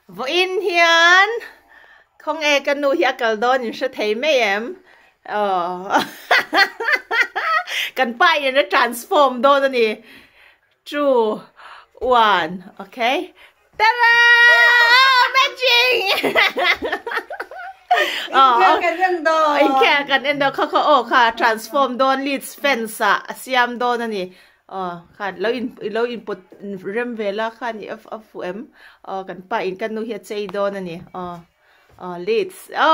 vô in hiền không nghe cái nuôi hiền cái đó nhìn sẽ thấy mấy em cái bài nó transform đó nè 2, 1 okay ta-da magicอีแค่กันเอ็นโดเขาโอ้ค่ะ transform โดน lead fence อะเสียมโดนนั่นนี่ค่ะแล้วอินพุตเริ่มเวลาค่ะนี่ FFM กันไปอินกันนูเฮียใจโดนนั่นนี่leads โอ้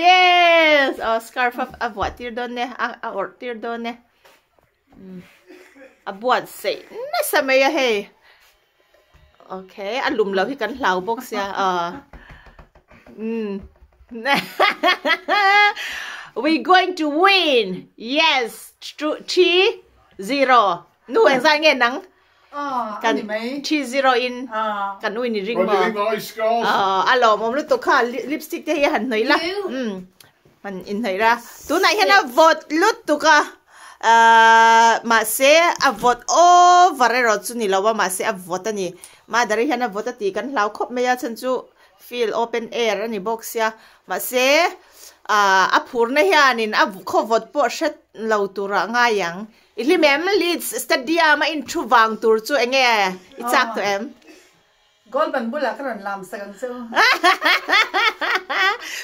yes scarf of what ตีร์โดนเนี่ยตีร์โดนเนี่ยบวชสิน่าสมัยเฮ้โอเคอารมณ์เราที่กันเราบอกเสียwe going to win yes 3-0นู่นเองสั่งเงินนังกัน3-0 in กันนู่นนี่ริงบออารมณ์ผมรู้ตัวค่ะลิปสติกที่ยันหน่อยละมันอินหน่อยละตัวไหนเห็นนะ vote ลุดตัวค่ะมาเสียvote over เราจุนี่เราว่ามาเสียvoteนี่มาdari hana vote ti kan lau khop me ya chanchu feel open air ani box ya ma se a phur na hianin a kho vote po shet lo tura nga yang ili mem leads stadium in chuwang tur chu enge ichak to em gol ban bula kan lam sagang chu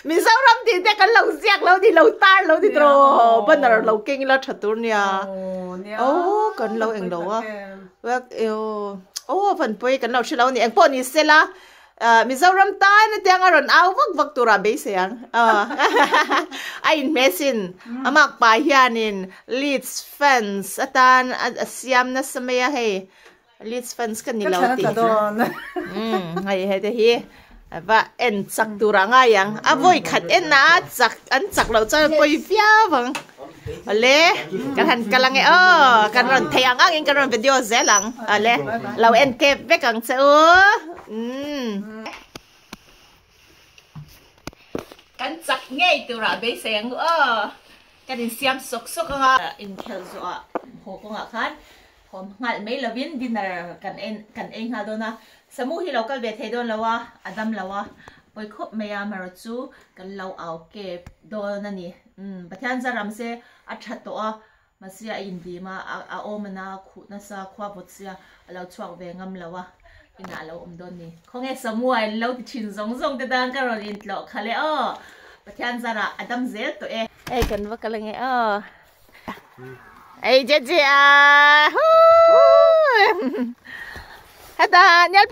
mi sauram ti te kan lo siak lo di lo tar lo di tro banar lo king la thatur nia kan lo eng lo wa wak phần bơi cái nào chỉ lâu nè anh bọn đi xe la Mizoram tai nó tiếng aron ao vak tura base yang ain mesin amak pa hianin leads fence atan siam na samaya he leads fence kan nilaw ti hay hay te hi và en chak tura nga yang avoi khat en na chak lo cha poi fia bang ale kan kalang kan ron thayang ang kan ron video zelang ale law en ke vekang se kan chak ngei tura be seng kan in siam sok nga in khel zo ho ko nga khan hom ngal mai lovin dinner kan en ha dona samu hi local ve thei don lawa adam lawa poi khop meya marochu kan law aw ke don ani pathan zaram se athato a masia indi ma a omana khu na sa khwa botsia law chuak ve ngam lawa ina law don ni khonge samuai law ti chin zong te dang ka ron in tlo khale pathan zara adam zel to e kan wa kalange ai jeje hata nyal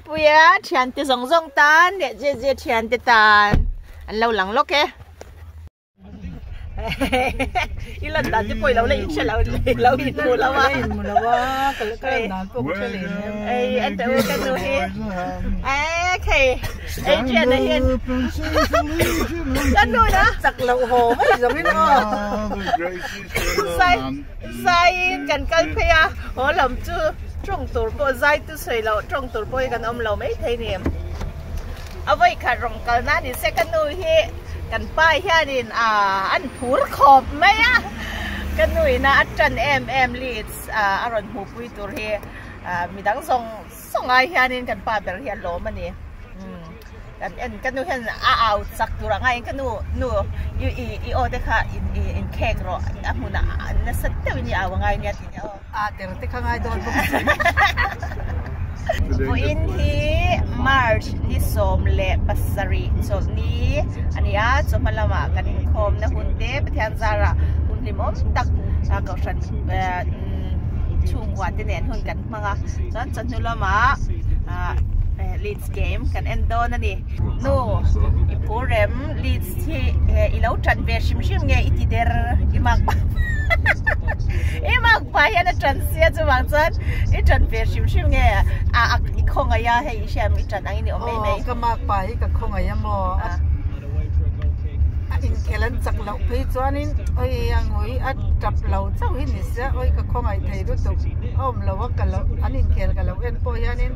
puya thian te zong tan de je thian te tan an lo lang lo ke ilan ta te poi lo le in chalo lo in mu lo wa ka na ko chale ai an ta ka no he okay ai je na hian kan no na sak lo ho mai zong in sai kan kal phia ho lam chu trong tur po zai tu sei lo trong tur po kan lo mai thei niam avai kha rong kal na ni second no hiกันป้ายแค่ดินอันผูรขอบไหมกันหนุ่ยนะอัจฉริยะลีดอารมณ์หูปุยตัวเฮมีดังส่งไอ้แค่ดินกันป้ายแบบเฮียโลมันนี่กันหนุ่ยเห็นเอาสักตัวไงกันหนุ่ยอีโอเด็กค่ะอินเค้กรอมุนนั่นสัตว์วิญญาณว่าไงเนี่ยทีเดียวเดี๋ยวที่ข้างไงโดนอินทีมาร์ชที่สมเละปัสสรีส่วนนี้อันนี้จะมาละมากันคมนะหุ่นเดปเทียนซาระหุ่นที่มอตักกับฉันช่วงวันที่เนียนหุ่นกันมั้งอ่ะจนนู่นละมาลีดส์เกมกันเอนโดนั่นนี่นู่อีพูเรมลีดส์ที่อีเล่าจันเวชิมไงอีทีเดอร์อีมากปะไปยันจันเสียจะวางจันอีจันเวชิมไงอีคงอายาให้อีแชมอีจันอันนี้ไม่ก็มากไปกับคงอายามอินเคลันจักเหล่าพี่จวนนี่ยังหอยจับเหล่าเจ้าหินนี่เสียกับคงไอไทยรู้ตัวเราว่ากันเราอันอินเคลกันเราเอ็นโปยานี่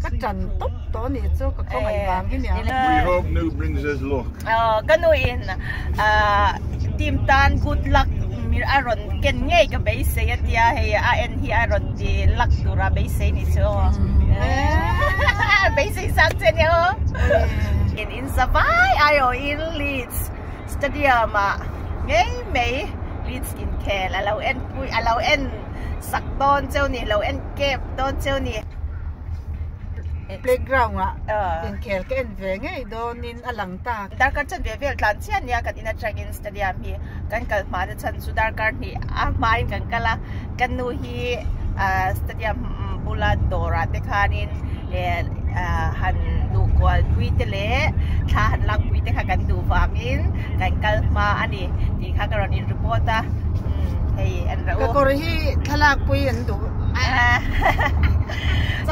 ก็จันตุ๊บตัวนี้เจ้ากับคงไอวางที่เนี่ย We hope new brings us luck ก็นู่นทีมตัน good luck mir aron ken ngei ka be se atia he a en hi aron di lak tura be se ni so be se sang chen yo in Savai ayo in Leeds Stadium ngei mei Leeds in Care alo en pui alo en sak ton cheu ni lo en kep ton cheu ni playground in Care ke en ve ngei don in alang ta dar kar chan ve vel tlan chian ya kan in a Dragon Stadium hi kan kal ma de chan su dar kar ni a mai kan kala kan nu hi stadium bula dora te khanin han du kwal pui te le tha han lang pui te kha kan du wangin kan kal ma ani ti kha karon in report a hey an ra ka kor hi thalak pui an du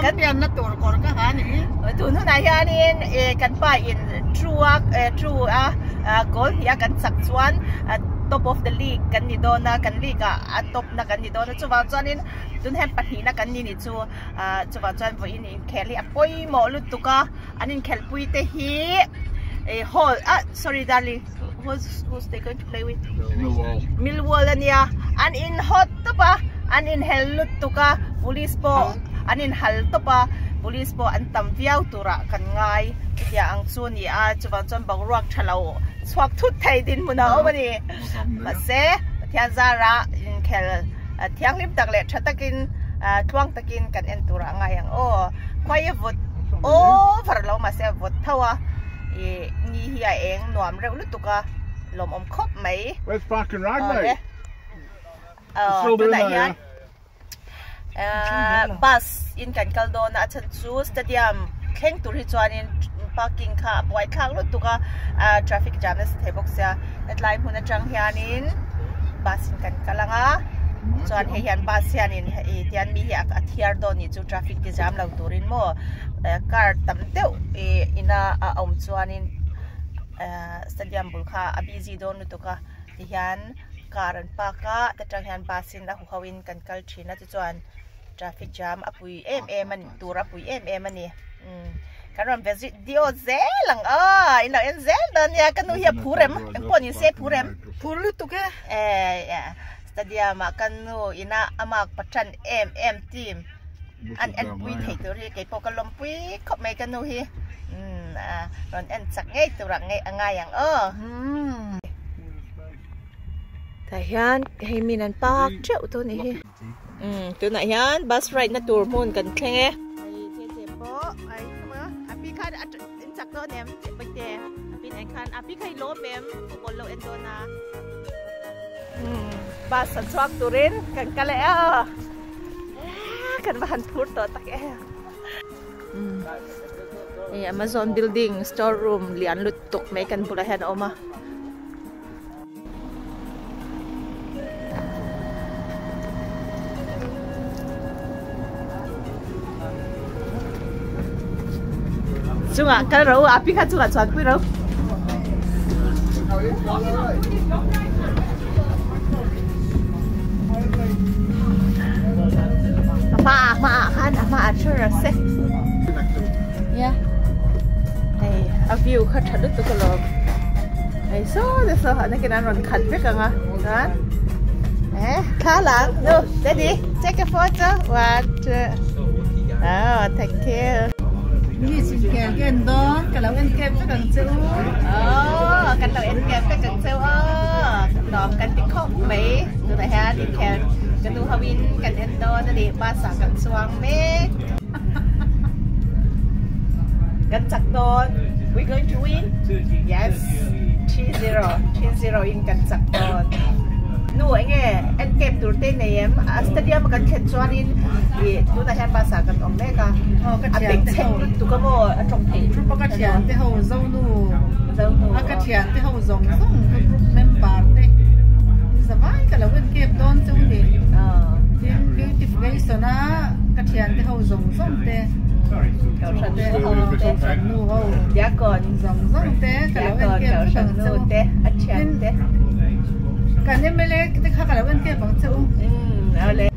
kan pian na tur kor ka ha ni tu nu na hianin kan pa in truak goal hi kan sak chuan top of the league kan ni dona kan league a top na kan ni dona chuwa chuanin tun hem pathi na kan ni chu chuwa chuan vo in kheli a poi mo lu tuka anin khel pui te hi hall sorry darling who's they going to play with Millwall ania an in hot topa an in hel lu tuka police po anin hal topa police po an tam viau tura kan ngai ya ang chu ni a chuwa chuan bang ruak thalo swak thut thai din muna obani mase thian zara in khel thiang lim tak le thatakin thuang takin kan en tura ngai ang khoi vot farlo mase vot thawa ni hi eng nuam reu lu tuka lom om khop mai where's fucking rag mate bus in kan kaldona chan chu stadium kheng tur hi chuanin parking kha boy khang lu tuka traffic jam na thebok sia headline huna chang hianin bus in kan kalanga chuan he hian bus hianin tian mi hi a thiar do ni chu traffic ti jam lo turin mo car tam deuh ina om chuanin stadium bul kha a busy don lu tuka ti hian car an paka ta chang hian bus in la hu hawin kan kal thina chu chuan traffic jam apui an tura pui ani karon visit dio zelang ina en zel dan ya kanu hi purem en poni se purem pulu tu ke stadium kanu ina amak patran team an pui thei tori ke pokalom pui khop mai kanu hi ron en sak ngei tura ngei angai yang ta hian hei minan pak cheu to ni hi tu na hian bus ride na tur mun kan thlenge ai ma api khan in chak to nem bate api nei khan api khai lo mem ko lo en do na bus san swak turin kan kale kan bahan phur to tak Amazon building storeroom lian lut tok mai kan pula hen oma chunga kal ro api kha chunga chuan pui ro ma khan sure se yeah hey a view kha thadu to ko hey so hana ke nan ron khat pe kanga ha kha lang no daddy take a photo what take care ni sin Care ke en don kalau en Care pe kan cheu kan lo en Care pe kan cheu dom kan ti khop mai tu na ha di Care kan tu hawin kan en don na di ba sa kan suang me kan chak don we going to win yes 3-0 in kan chak don nu enge en kep tur te nem stadium kan khet chuanin tu na han ba sa kan om me ka ka thian te tu ka mo atong thei pa ka thian te ho zo nu ka thian te ho zong zong ka group member te Savai ka lawen kep don chu ni beautification ka thian te ho zong zong te nu ho ya kon zong zong te ka lawen kep kan chu te a thian te kan ne mele te kha ka lawen kep bang chu ale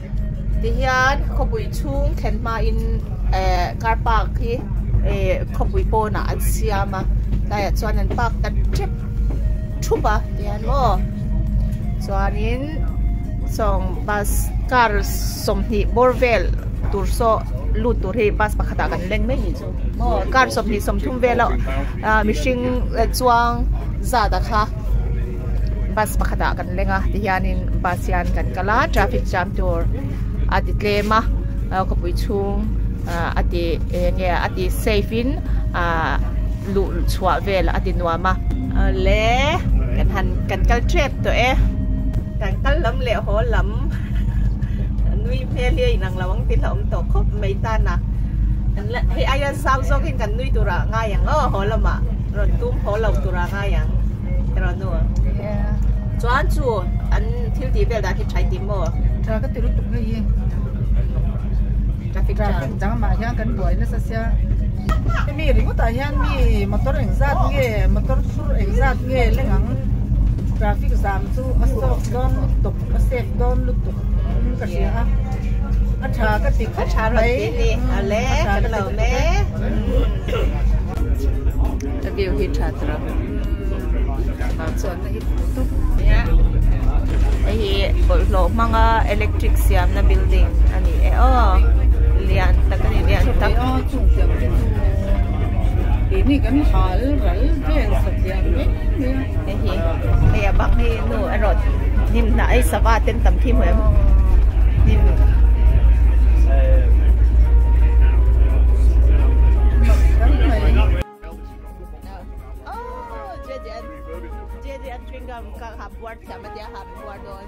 ti hian khobui chung thlen ma in car park hi khobui po na an siama la ya chuan an park ta trip thuba tian mo chuanin song bus car somni borvel turso lut tur he bus pakhata kan leng mai ni chu mo car somni somthum velo mishing chuang za da kha bus pakhata kan lenga ti hianin bus yan kan kala traffic jam tur atitlema ko pui chung ati nge ati safe in lu chwa vel ati nuama le kan han kan kal trip to kan kal lam le ho lam nui phe le nang lawang tin lom to khop mai ta na he ayan sam zo kin kan nui tura nga yang ho lama ron tum ho law tura nga yang tro nu chuan chu an thil ti vel da ki thai ti mo tra ka tiru tuk ngai traffic jam ma hian kan boi na sa sia mi ring ta hian mi motor exat nge motor sur exat nge lengang traffic jam chu asok don tuk asef don lutuk ka sia a tha ka ti ka tha ro ti ni ale kan lo le ta view hi tha tra ma chuan na it tuk ya ai lo mga electric siam na building ani lian ta kan lian ta chung tiam ini kan hal ral vel satyam hi abang hi nu arot nim na ai sawa ten tam thi moem nim Jadi chewing-gum ka buat sama dia buat don.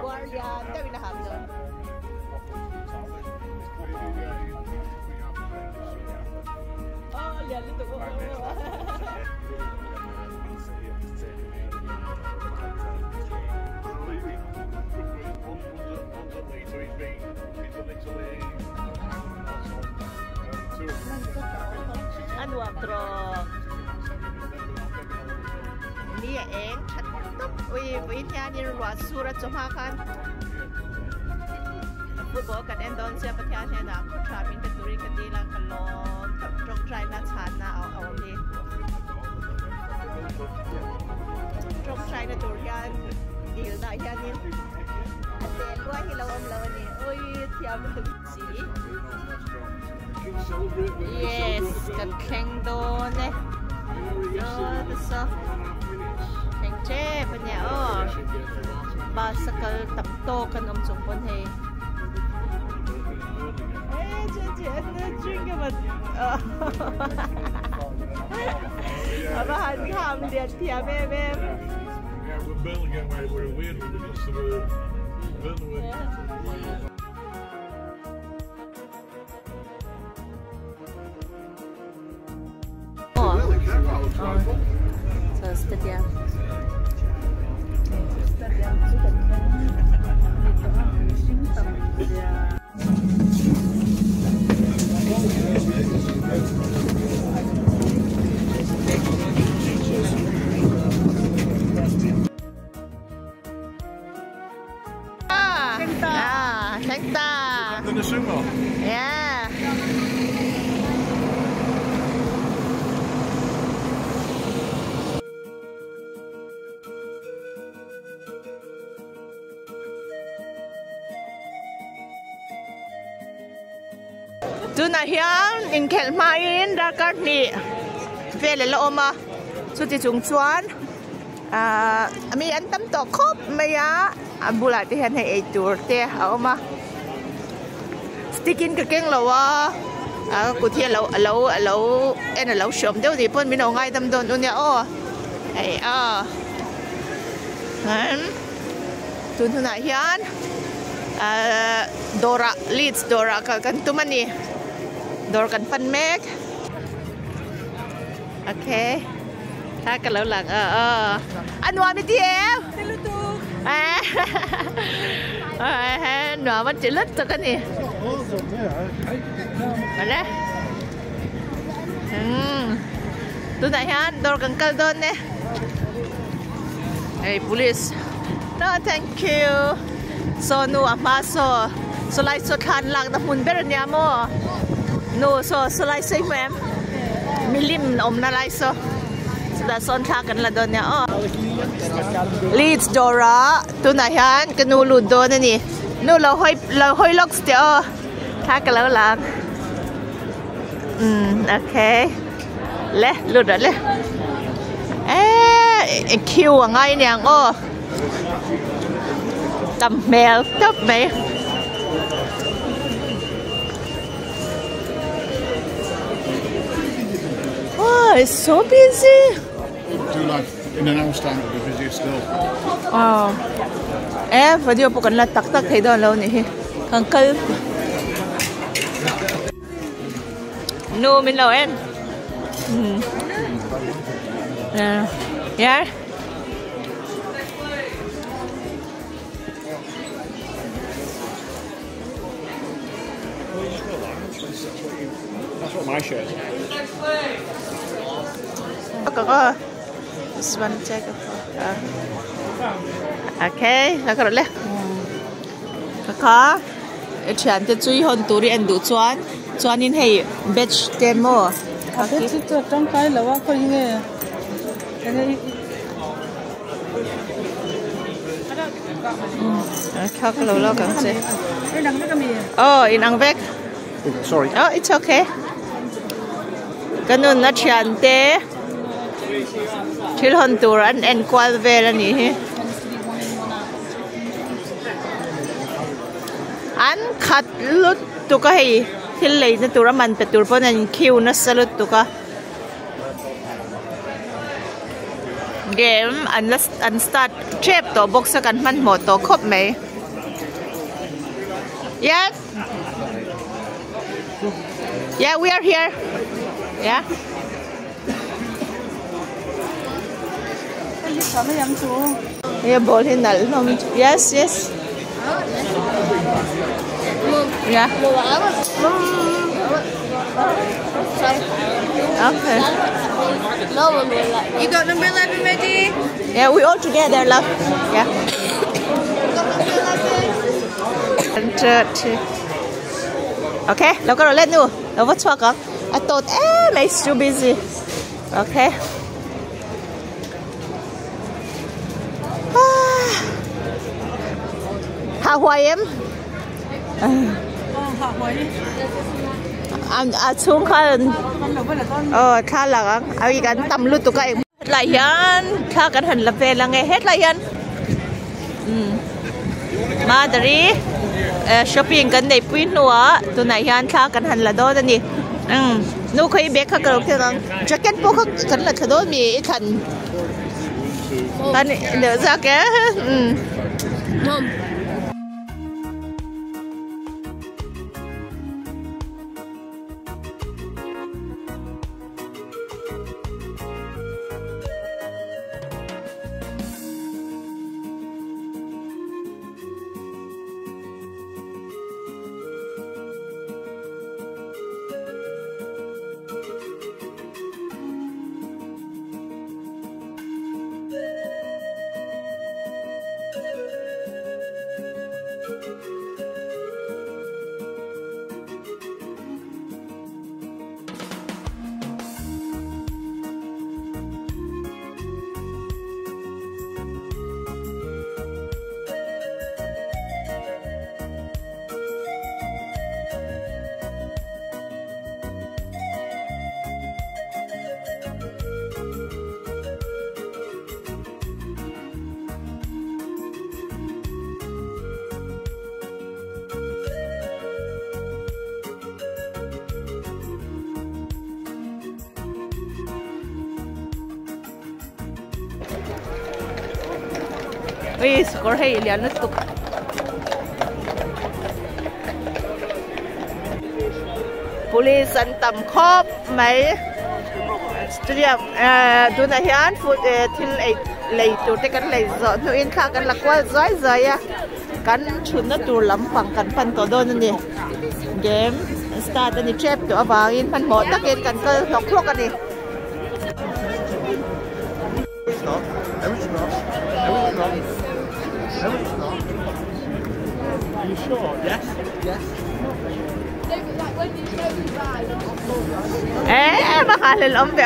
Buat dia tapi dah don. Oh, lihat itu. Anu atro. Ni eng chatop ui nya ni ruat surat jomakan. Football kan endon sia patya nya na ko tramin ka turi ka dilang kalom trong try na chan na au ni. Trong try na durian dil na yan ni. Ate luai hi lawam lawan ni. Oi tiam tu si. Yes, kan keng don eh. Oh, so. Che panya ba sakal tapto kan chung pon he je drink but aba han kham lian thia be we're building it where we're waiting because of the so stadium Yeah. Tu na hian in khel mai in da kar ni vele lo ma chu ti chung chuan mi an tam to khop maya abula ti han he tur te a ma sticking ka keng lo wa ku thia lo en lo shom deu di pon mi no ngai tam don unya ai han tu na hian Dora leads Dora kan tumani Dora kan pan mek okay ta kan lo lang anwa mi ti em lutu nwa man chỉ lít cho cái này đấy tôi thấy han Dora kan kal don ne hey police no thank you so nu ama so lai so than lang ta mun ber nya mo no so lai sai mem milim om na lai so sudah son thak kan la don ya oh Leeds Dora tu na hian kanu lu don ni nu lo hoi lok stia oh thak kan la lang okay le lu da leคิวไงเนี่ยโอ้ตำแมวตับไหมIt's so busy. Do like in an hour's time it'll be busier still. Video bukan lah tak thấy đó lâu nè, khang cơ. No mình lâu em. Yeah. That's what my shirt is. This one check okay, là cái đó lên. Có, chuyện thì chui hồn túi đi ăn đủ choan in hay veg demo. Veg thì trong cái là có nghe. Khóc lâu lâu cảm thấy. Oh, in ăn veg. Sorry. Oh, it's okay. Ganun na chuyện thế. Til hồn túi ăn qual về là nhỉ? An khát lút tụi cái hay til lấy na túi man pe túi pon an kiu na salut tụi cái game an start trip to box kan man mo to khop mai yes yeah we are here yeah yeah bol hin nal nom yes yes yeah okay You got number 11 ready? yeah we all together love yeah okayเราก็เล่นดูเราว่าชอบกันI thought it's too busy okay Hawaii xuống khăn khá là ai gắn tầm lút tụi cái lại hiền khá cái hình là về là nghe hết lại hiền mà dari shopping cái này pin nữa tụi này hiền khá cái hình là đó nè nu khơi bé khá cái đó jacket bố khá cái là cái đó mi ít thành anh nhớ ra cái Ui, score hay liền nó tục. Police ăn tầm khóp mấy studio tu này hiền phụ til lấy tu te kan lấy gió tu in khác kan lạc qua giỏi giỏi à kan chun nó tu lắm khoảng kan pan to don nè game start anh chép tu vào in pan một tắc in kan cơ học thuốc anh nè. Are you sure? Yes? Yes. Mahalil om be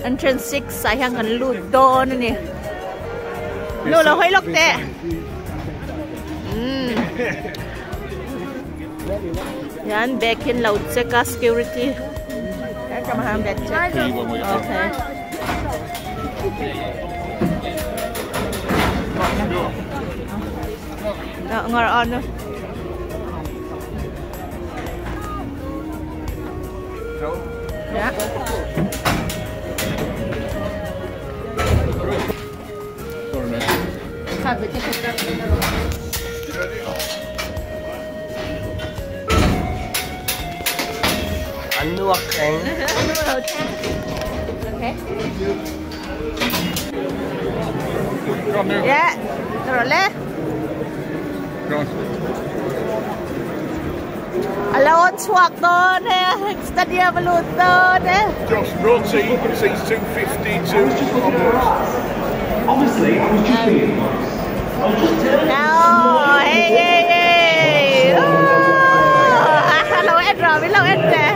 entrance 6 sai hang kan lu do ni lu lo hoi lok te yan back in lo check security come on back check okay ngar on yeah Luộc anh. Okay. Yeah. Rồi lên. Hello, swag đó nè. Stadium luôn đó nè. Josh Rotty, seats 252 onwards. Honestly, I was just being nice. I was just telling you. No, hey. Hello, Ed rồi, hello Ed nè.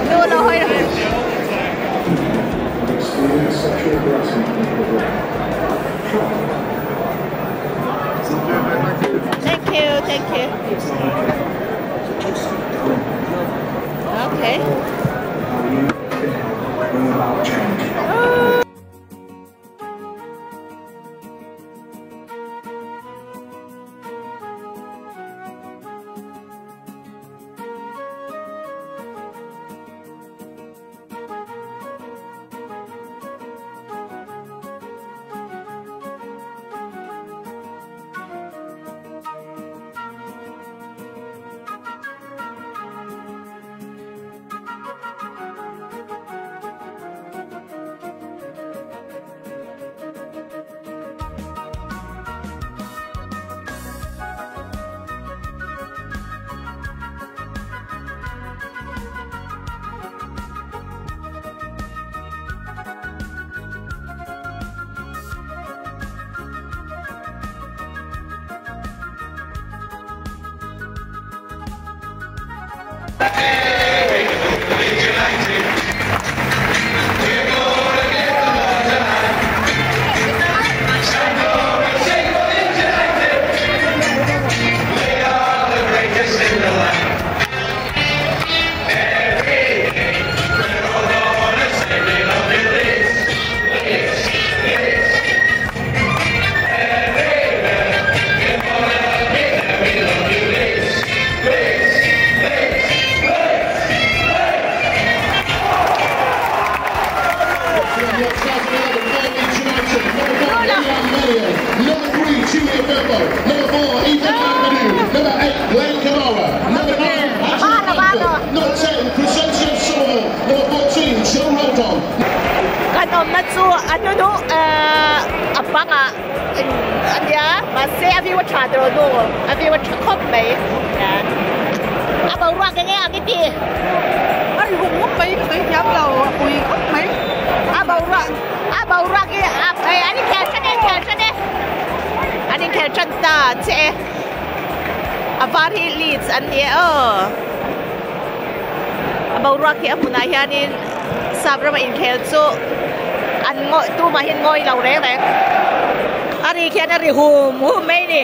Đưa đâu hơi rồi. Thank you, thank you. Okay. Ano no abang dia masih avi wa chadro no avi wa chakop mai abang ruang cái nghe cái gì ai hùng mất mấy cái nhắm đầu ui khóc mấy abang ruang cái anh kẹt chân đi anh kẹt chân ta che avari leads anh dia abang ruang cái apa nak yani sabra ma in kẹt so anh ngồi tu mà hiện ngồi lâu đấy bạn, anh đi kia anh đi hùm mấy đi.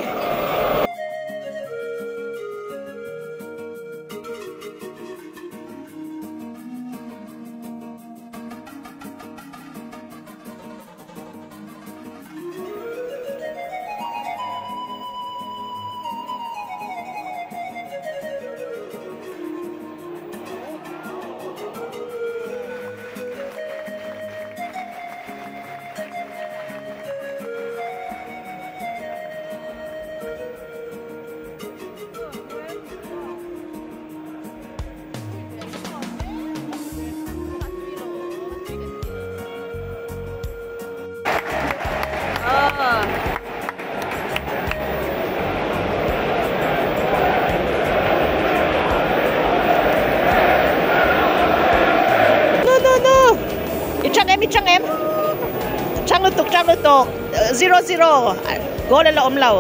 0-0 goal la om lau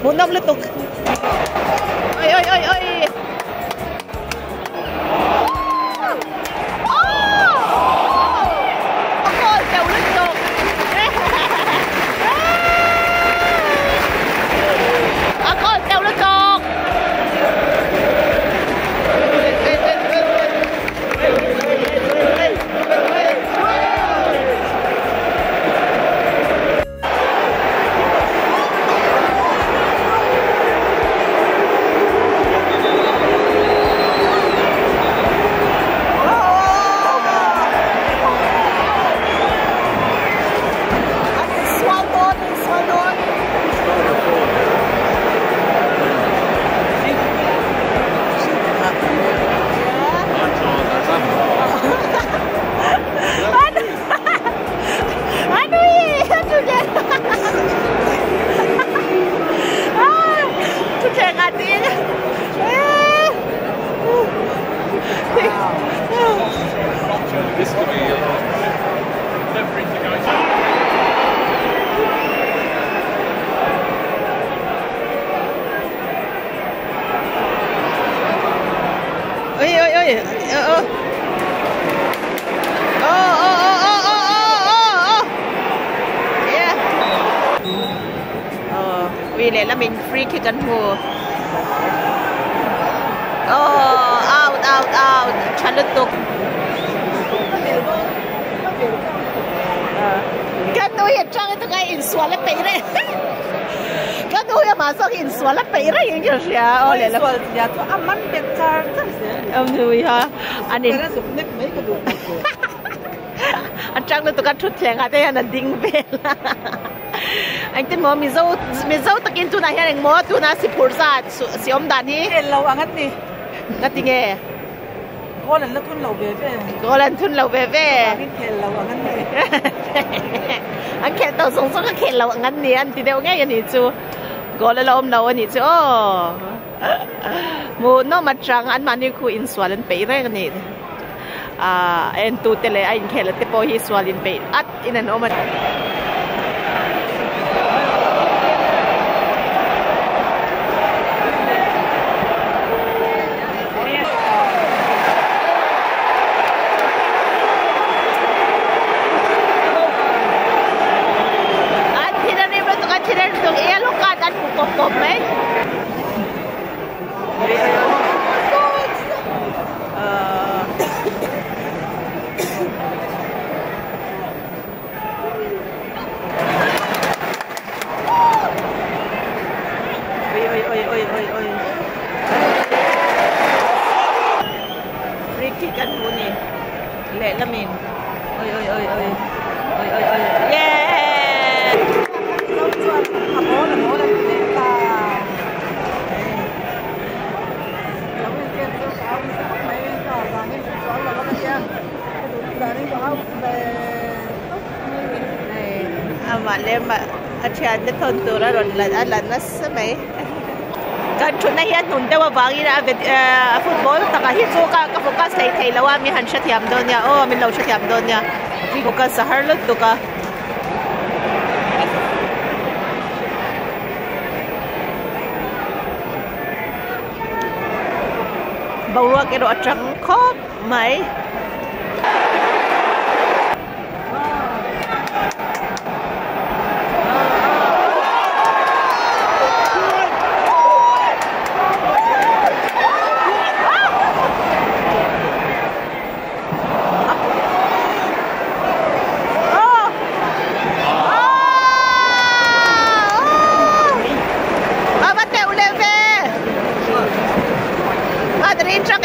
munom lutuk oi This could be everything to go to. Vì lẽ là mình free kickกันหัวout ฉันลุตุกกันดูเห็นจังตัวไงอินสวนแล้วไปเลยกันดูอย่ามาส่งอินสวนแล้วไปเลยยังจะเสียเลยแล้วอย่าตัวมันเป็นจานตั้งเสียดูฮะอันนี้แต่สุดเล็กไม่กระดูกอันจังเลยตัวกันชุดแข่งอะไรอันนั้นดิ้งเบลอันที่มัวมีเจ้าตะกินตัวไหนเองมัวตัวนั้นสิพูดซะสิอมดานี่เราอันนี้นั่นติงเง่ก็เลยทุนเราเบ้ก็เลยทุนเราเบ้นี่เข็นเราอันนี้อันเข็นตัวสูงสุดก็เข็นเราอันนี้อันที่เดียวง่ายอย่างนี้จูก็เลยเราอมเราอันนี้จูมูน้องมาจังอันมันนี่คืออินสวาลินไปเรื่องนี้เอ็นตูเตเลยไอ้เข็นแล้วเตปฮิสวาลินไปอัดอินันอมันกบไหมฟรีคิกกันบุนี่เละละมินเย้มาเล่มอาจารย์จะทนตัวแล้วหลันนัสไหมการชุดนักเรียนหนุนแต่ว่าบางทีนะฟุตบอลแต่ก็ฮิตโฟกัสก็โฟกัสไทยแล้วว่ามีหันชัดยามโดนเนี่ยมีเราชัดยามโดนเนี่ยโฟกัสสหรัฐตัวก็บอกว่าแกรอจังครบไหมจัง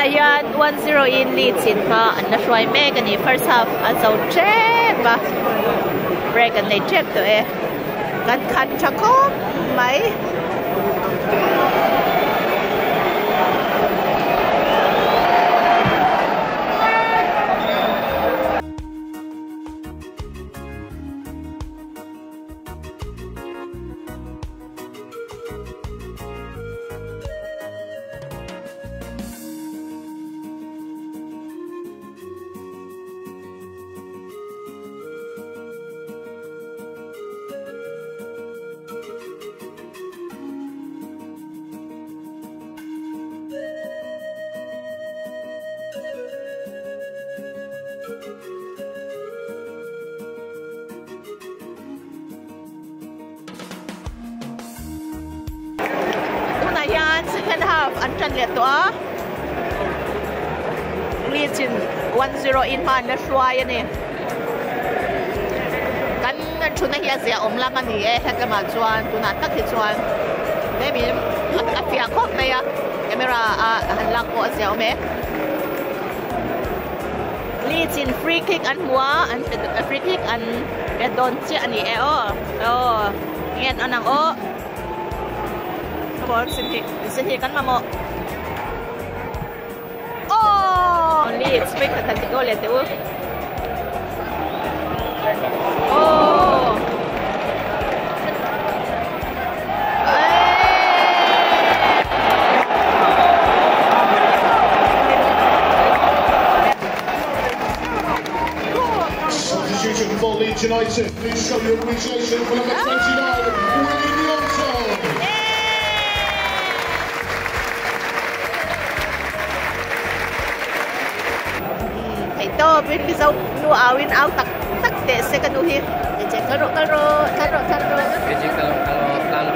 na yan 1-0 in lead sin pa an na shwai me kan ni first half an so check ba break an nei check to kan khan chakop mai second half an chan le to lead chin 1-0 in man la shwai ani kan chuna hi azia omlang ani ha ma chuan tuna tak hi chuan maybe afia khop me ya camera han lang ko azia ome lead chin free kick an hua an free kick an don chi ani ngen anang ball sini kan mamo lead speak kan tigo le tu Substitution for Leeds United. Please show your appreciation for number 29, Willie Johnson. Ito, bin sau nu awin aw tak te second nu hit. Eje karo. Eje kalau plano.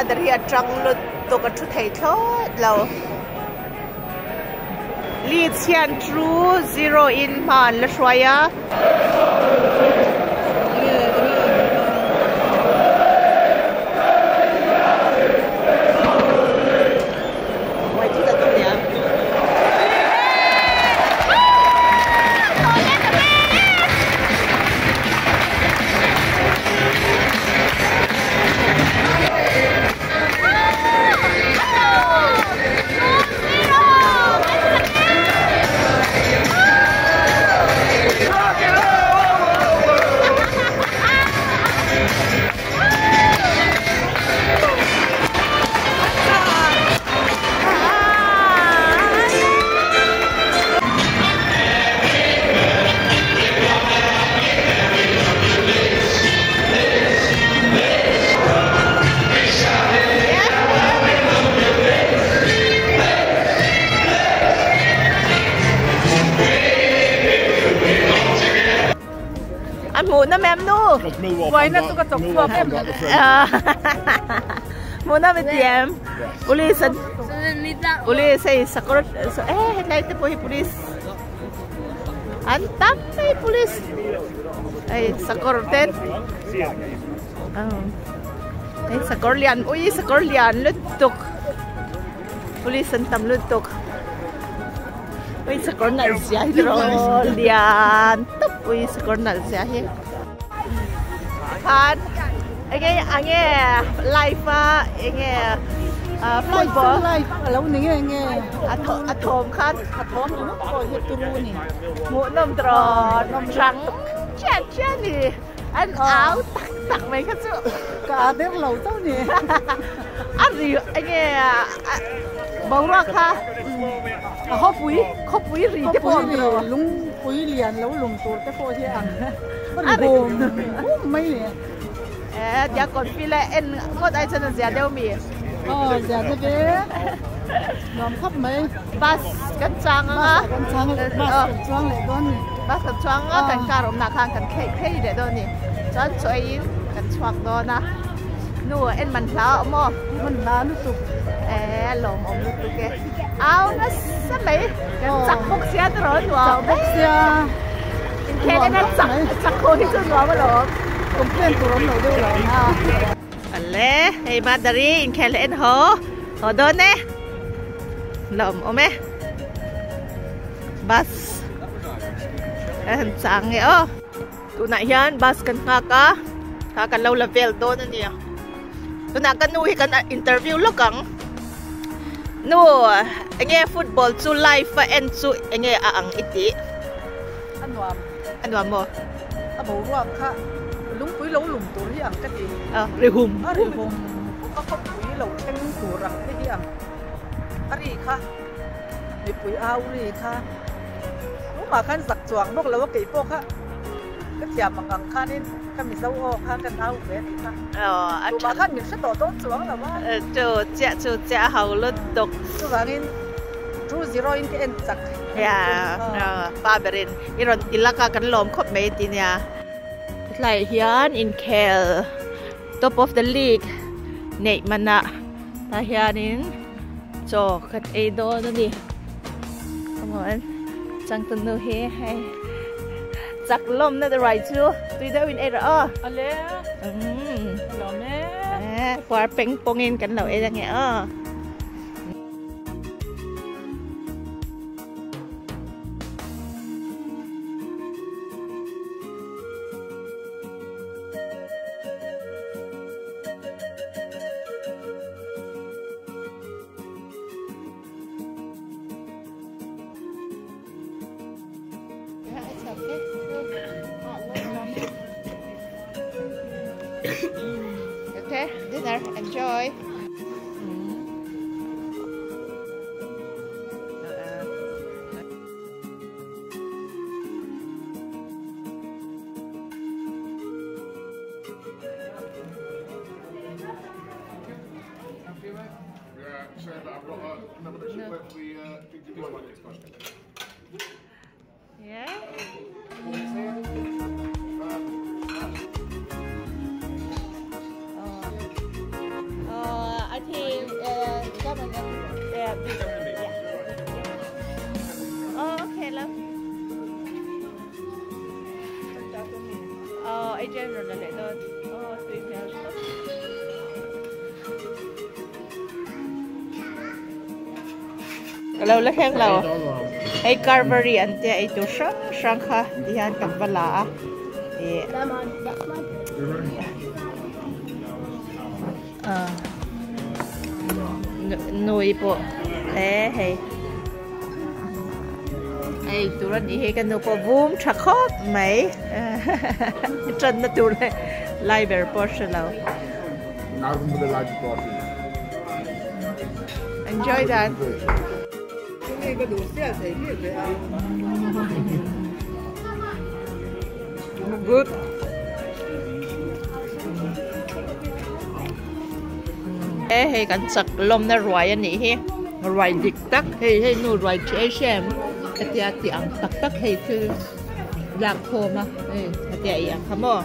Dari atang lu to ka thu thai tho lo lead sian true 0 in man la shwaya Let's move off. Why not to talk for him? Muna mit dem. Police say sakor. Like the police. Antam may police. Ay sakor ten. Ay sakor lian. Uy sakor lian lutok. Police antam lutok. Uy sakor na siya lian. Tup uy sakor na siya he. Kan anh live football live lâu nè nghe thom khăn thom nó coi hết tu nè mũ nôm tròn trắng chết chết nè anh áo tặc mấy cái chỗ cả đêm lâu tao nè anh gì anh bầu ra kha hấp quý gì chứ bộ rồi lúng quý liền lâu lùng tụt cái phô chứ ăn gồm mấy nè giờ còn phi lệ em có ai chân là giờ đâu mì giờ thế bé làm khắp mấy bas cắn trăng á cắn trăng lại con bas cắn trăng á cắn cà rồng nạc hàng cắn khay để đâu nè chọn chơi cắn choạc đó na nụ em mình tháo mò mình lá nó sụp lồng ông nó tụt kìa áo nó sắp mấy cắn chặt bốc xe rồi chặt bốc xe khe nó chặt khô thì chưa ngó mà rồi cũng quen tụi nó đâu rồi ha Alle, hey madari in kelen ho do nè lom ome bus anh sang nghe ô tụi nãy hiền bus cần ka cần lâu level do nè nè tụi nãy cần nuôi cần interview lúc cẳng nu anh nghe football chu live và anh chu anh nghe ang iti anh làm mo bầu ruộng ha lúng quý lấu lùng tụi hi ăn cái gì rì hùm có quý lấu thanh tụi rằng cái gì ăn ari kha bị quý ao ri kha lúc mà khăn giặc choàng bốc lâu cái bốc ha cái chả mà ngằng kha nên khăn mình sâu o kha cần ao về thì kha anh mà khăn mình sẽ đổ tốt choàng là ba chú chả hậu lứt đục chú rằng nên chú zero in cái end giặc ba berin iron ilaka kan lom khop mấy tin ya like hian in Kel top of the league nei mana ta hianin cho khat e do na ni amon chang tun no he hai chak lom na the right chu tui da win era ale lo me par peng pongin kan lo e nge Okay, dinner, enjoy. Yeah. I think okay lắm. Agent rồi lại thôi. Tùy theo. Kalau leheng lau, ay carvery ante ay tu sang ha dihan kampala. Nuôi po, hey, ay turan ihe kan nupo boom chakot may, trần na turan live portion lau. Enjoy that. Good. Hey, kan sak lom na roy ani he. Roy dik tak hey nu roy che shem. Atia ti ang tak tak hey tu. dạng khô mà để dạng khăm mò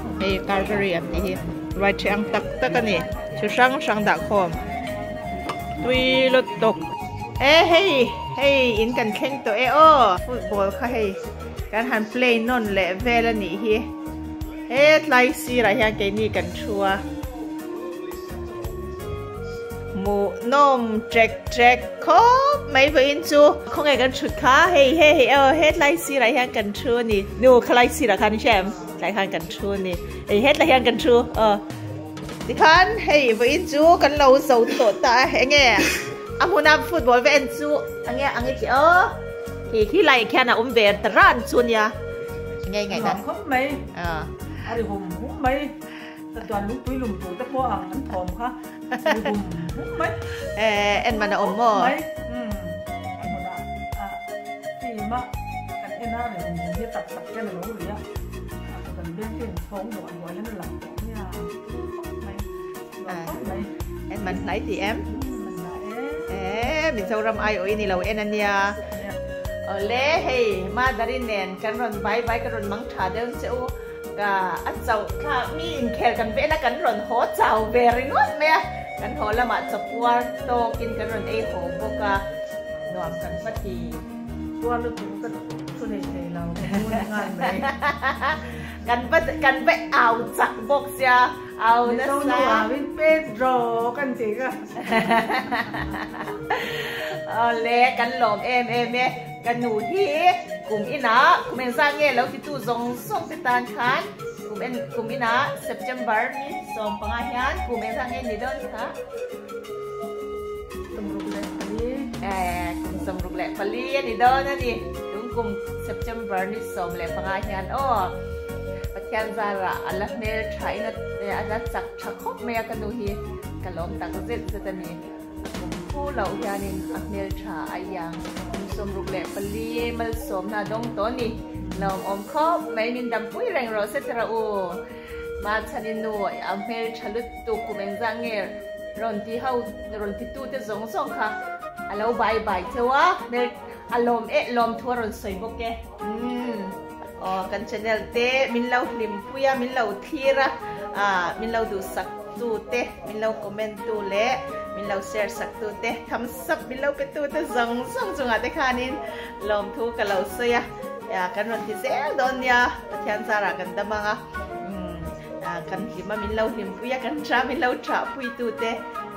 Calgary anh thì right chang tắc cái này chú sang dạng khô tuy lót tục hey inกันแข่งตัวฟุตบอลค่ะการหัน play นนแหละเวลานี้ไล่สิอะไรอย่างเงี้ยนี่กันชัวหมูนมแจ็คครบไม่ไปอินจูคงไงกันชุดค่ะเฮ็ดไล่สิอะไรอย่างกันชัวนี่ดูใครไล่สิอะไรกันแชมป์ไล่กันชัวนี่เฮ็ดอะไรอย่างกันชัวดิคันไปอินจูกันเราเสาตัวตาเงี้ยอามูนาฟุตบอลเวนจูอันเงี้ยที่ไล่แค่น่ะเวรตร้านชวนยาไงนั้นเขาไม่อะไรผมไม่แต่ตอนลุงปุ้ยลุงปู่ตะโพอ่ะมันผอมค่ะผมไม่เอ็นมันอมไม่ที่มากันเอ็นน่าเลยผมจะตัดแค่หนึ่งหรือกันเบี้ยที่ท้องหน่อยแล้วมันหลังเนี่ยไม่เอ็นมันไหนตีmình sau ram ai oi ni lo enania le hey ma darin nen kan ron bai kan ron mang tha deun cheu ka a chau kha mi in khel kan ve na kan ron ho chau very not me kan ho lama chapwar to kin kan ron ei ho boka nuam kan pati tua lu tu kan sunai sei lo ngan me kan ve au chak bok sia au na sa win Pedro kan tiga le kan lom em kan hnu hi kum ina kumen sang nge lo ti tu zong som te tan khan kum ina September ni som panga hian kumen sang nge ni don kha samruk le pali ni don ni tung kum September ni som le panga hian pathian zara ala mel thai na ada chak thakop me kan du hi kalom tak zet setani fu lo hianin akmel tha ayang som ruk le pali mal som na dong to ni lom om khop mai min dam pui reng ro setera u ma chanin no amel chalut tu kumen zange ron ti tu te zong song kha alo bye chewa mel alom lom thua ron soi boke kan channel te min lau lim puya min lau thira min lau du sak tu te min lau comment tu le min lau share sak tu te thumbs up min lau pe tu te zong chunga te khanin lom thu ka lau soya kan ron ti zel don ya pathian sara kan damanga kan hima min lau lim puya kan tra min lau tra pui tu te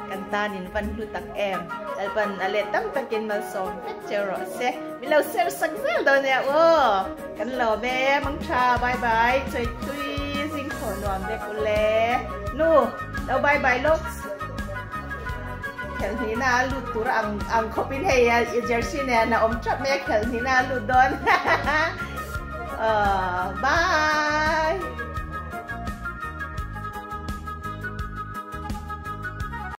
kan tanin van hlu tak em alban ale tam takin mal som picture se mi lo ser sak zel do ne kan lo be mang cha bye choi tui sing khon wam de ku le nu lo bye look khel ni na lu tur ang khopin he ya jersey ne na om chap me khel ni na lu don bye